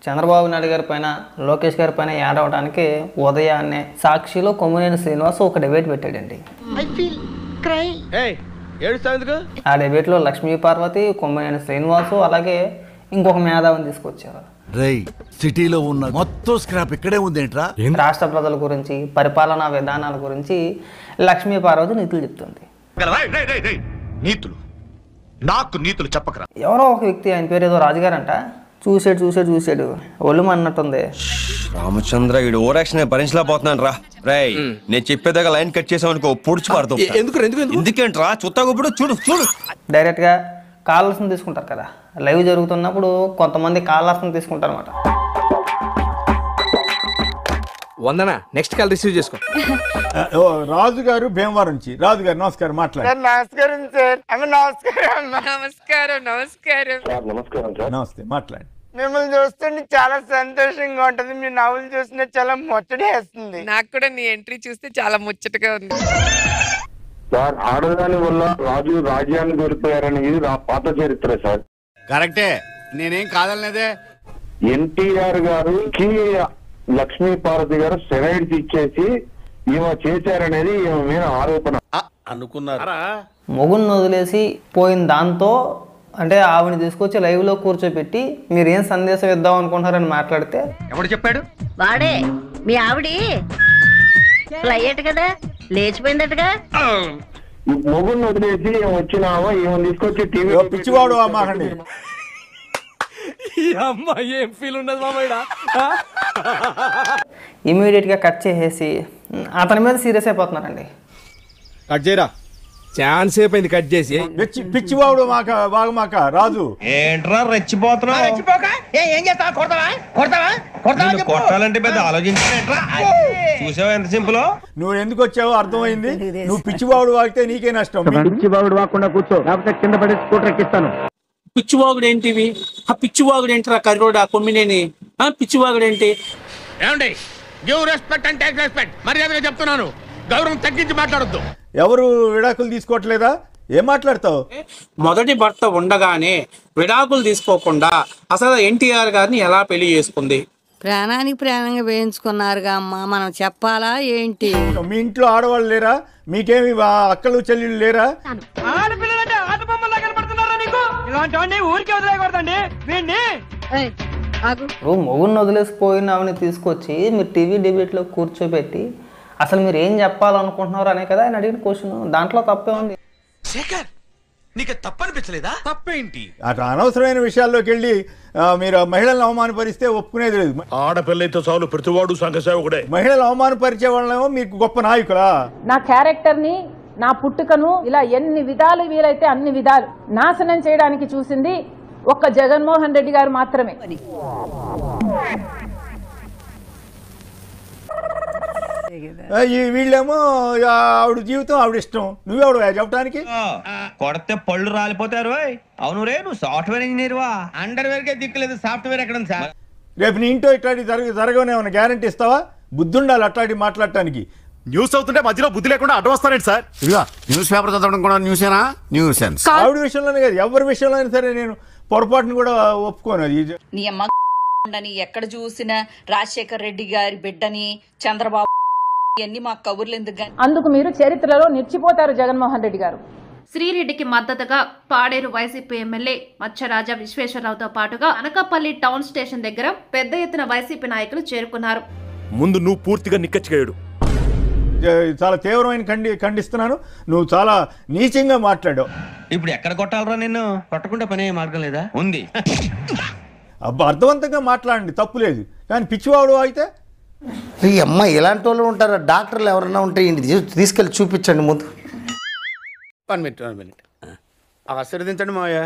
చంద్రబాబు నాయుడు గారి పైన లోకేష్ గారి పైన ఏడవడానికి ఉదయాన్నే సాక్షిలో కొమ్మినేని శ్రీనివాస్ ఒక డిబేట్ పెట్టాడండి. ఆ డిబేట్లో లక్ష్మీ పార్వతి, కొమ్మినేని శ్రీనివాసు అలాగే ఇంకొక మేధావిని తీసుకొచ్చారు. సిటీలో ఉన్న మొత్తం స్క్రాప్ ఇక్కడే ఉందేంట్రా? రాష్ట్ర ప్రజల గురించి, పరిపాలనా విధానాల గురించి లక్ష్మీ పార్వతి నీతులు చెప్తుంది. నాకు నీతులు చెప్పకరా. ఎవరో ఒక వ్యక్తి, ఆయన పేరు ఏదో రాజుగారంట, చూసాడు ఒళ్ళు అన్నట్టుంది. రామచంద్ర వీడు ఓరాక్షన్ భరించలేకపోతున్నాను రా. రేయ్ నేను చెప్పేదాకా లైన్ కట్ చేసావు అనుకో పొడిచి పడతావు. ఎందుకేంట్రా చుత్తాగా ఇప్పుడు చూడు డైరెక్ట్గా కాలర్స్ని తీసుకుంటారు కదా, లైవ్ జరుగుతున్నప్పుడు కొంతమంది కాలర్స్ని తీసుకుంటారు అనమాట. వందనా నెక్స్ట్ కాల్ రిసీవ్ చేసుకో. రాజు గారు భీమవరం నుంచి. రాజు గారు నమస్కారం, మాట్లాడండి. నమస్కారం సార్. నమస్తే, మాట్లాడండి. మిమ్మల్ని చూస్తుంటే చాలా సంతోషంగా ఉంటది. మీ నవ్వులు చూస్తుంటే చాలా ముచ్చటేస్తుంది. నాకు కూడా నీ ఎంట్రీ చూస్తే చాలా ముచ్చటగా ఉంది సార్. ఆడదాని వల్ల రాజు రాజ్యాన్ని కోల్పోయారనేది పాత చరిత్ర సార్. కరెక్టే, నేనేం కాదనలేదే. ఎన్టీఆర్ గారికి లక్ష్మీ పార్వతి గారు స్టెరాయిడ్స్ ఇచ్చేసి ఈమె చేశారనేది ఈమె మీద ఆరోపణ అనుకున్నారా? మొగుడిని వదిలేసి పోయిన దాంతో అంటే ఆవిడని తీసుకొచ్చి లైవ్లో కూర్చోపెట్టి మీరు ఏం సందేశం ఇద్దాం అనుకుంటున్నారని మాట్లాడితే ఎవడు చెప్పాడు? వాడే మీ ఆవిడి ఫ్లైట్ కదా, లేచిపోయిందటగా. మొగుడిని వదిలేసి వచ్చినామో ఈమె తీసుకొచ్చి టీవీ పిచ్చివాడు మాకండి. ఏం ఫీల్ ఉండదు మామయ్య. ఇమీడియట్గా కట్ చేసేసి అతని మీద సీరియస్ అయిపోతున్నారండి. కట్ చేయరా, ఛాన్స్ అయిపోయింది కట్ చేసి. పిచ్చివాడు మాక రాజు. ఏంట్రా రెచ్చిపోతున్నావు? ఏం చేస్తావా? కొట్టాలంటే పెద్ద ఆలోచించారా? చూసావా ఎంత సింపుల్. నువ్వు ఎందుకు వచ్చావో అర్థమైంది. నువ్వు పిచ్చివాడు వాగితే నీకే నష్టం. పిచ్చివాడు వాకుండా కూర్చో, లేకపోతే కింద పడి స్కూటర్ ఎక్కిస్తాను. పిచ్చివాగుడు ఏంటివి? ఆ పిచ్చివాగుడు ఏంటిరా కర్రోడా కొమ్మినేని? పిచ్చివాగుడు ఏంటి? ఏమండి, give respect and take respect. మర్యాదగా చెప్తున్నాను, గౌరవం తగ్గించి మాట్లాడొద్దు. ఎవరు విడాకులు తీసుకోవట్లేదా? ఏం మాట్లాడతావు? మొదటి భర్త ఉండగానే విడాకులు తీసుకోకుండా అసలు ఎన్టీఆర్ గారిని ఎలా పెళ్లి చేసుకుంది? ప్రాణానికి ప్రాణంగా వేయించుకున్నారుగా అమ్మ, మనం చెప్పాలా ఏంటి? మీ ఇంట్లో ఆడవాళ్ళు లేరా? మీకేమి అక్కలు చెల్లెళ్ళు లేరా? ఆడపిల్లలంటే ఆట బొమ్మలా కనపడుతున్నారా నీకు? ఇలాంటి ఊరికే వదిలేయకూడదండి వీడిని. మొగుడిని వదిలేసిపోయిన ఆవిడని తీసుకొచ్చి మీరు టీవీ డిబేట్లో కూర్చోబెట్టి అసలు మీరు ఏం చెప్పాలనుకుంటున్నారు అనే కదా ఆయన అడిగిన క్వశ్చన్. దాంట్లో తప్పే ఉంది. శేఖర్, నీకు తప్పనిపించలేదా? తప్పేంటి? అటు అనవసరమైన విషయాల్లోకి వెళ్ళి మీరు మహిళలను అవమానపరిస్తే ఒప్పుకునేది లేదు. ఆడపిల్లైతే చాలు, ప్రతివాడు సంఘసేవకుడే. మహిళలు అవమానపరిచే వాళ్ళేమో మీకు గొప్ప నాయకులా? నా క్యారెక్టర్ని, నా పుట్టుకను ఇలా ఎన్ని విధాలు వీలైతే అన్ని విధాలు నాశనం చేయడానికి చూసింది ఒక్క జగన్మోహన్ రెడ్డి గారు మాత్రమే. వీళ్ళేమో ఆవిడ జీవితం ఆవిడ ఇష్టం, నువ్వెవడు చెప్పడానికి? కొడితే పళ్ళు రాలిపోతారు. అవును రే, నువ్వు సాఫ్ట్వేర్ ఇంజనీర్ వా? అండర్వేర్ కే దిక్కులేదు, సాఫ్ట్వేర్ ఎక్కడ ఉంది సార్? రేపు నీ ఇంట్లో ఇట్లాంటి జరగని ఏమైనా గ్యారంటీ ఇస్తావా? బుద్ధి ఉండాలి అట్లాంటి మాట్లాడటానికి. న్యూస్ అవుతుంటే మధ్యలో బుద్ధి లేకుండా అడ్డు వస్తానండి సార్. ఇదిగా న్యూస్ పేపర్ చదవడం కూడా న్యూసేనా? న్యూసెన్స్. ఆవిడ విషయంలోనే కాదు, ఎవరి విషయంలో అయినా సరే నేను పొరపాటును కూడా ఒప్పుకోను. అది నీ అమ్మ ఎక్కడ చూసిన రాజశేఖర్ రెడ్డి గారి బిడ్డని, చంద్రబాబు అన్ని మా కబుర్లు ఎందుకు? అందుకు మీరు చరిత్రలో నిలిచిపోతారు జగన్మోహన్ రెడ్డి గారు. శ్రీరెడ్డికి మద్దతుగా పాడేరు వైసీపీ ఎమ్మెల్యే మచ్చరాజా విశ్వేశ్వరరావుతో పాటుగా అనకాపల్లి టౌన్ స్టేషన్ దగ్గర పెద్ద ఎత్తున వైసీపీ నాయకులు చేరుకున్నారు. ముందు నువ్వు పూర్తిగా నిక్కచ్చిగాడు. చాలా తీవ్రమైన ఖండిస్తున్నాను. నువ్వు చాలా నీచంగా మాట్లాడావు. ఇప్పుడు ఎక్కడ కొట్టాలరా నిన్ను? కొట్టకుండా పనే మార్గం లేదా? ఉంది. అబ్బా, అర్థవంతంగా మాట్లాడండి, తప్పు లేదు. కానీ పిచ్చివాడు అయితే ఈ అమ్మాయి ఇలాంటి వాళ్ళు ఉంటారా? డాక్టర్లు ఎవరైనా ఉంటే తీసుకెళ్ళి చూపించండి ముందు. 1 మినిట్ ఆశీర్వదించండి మావయ్య.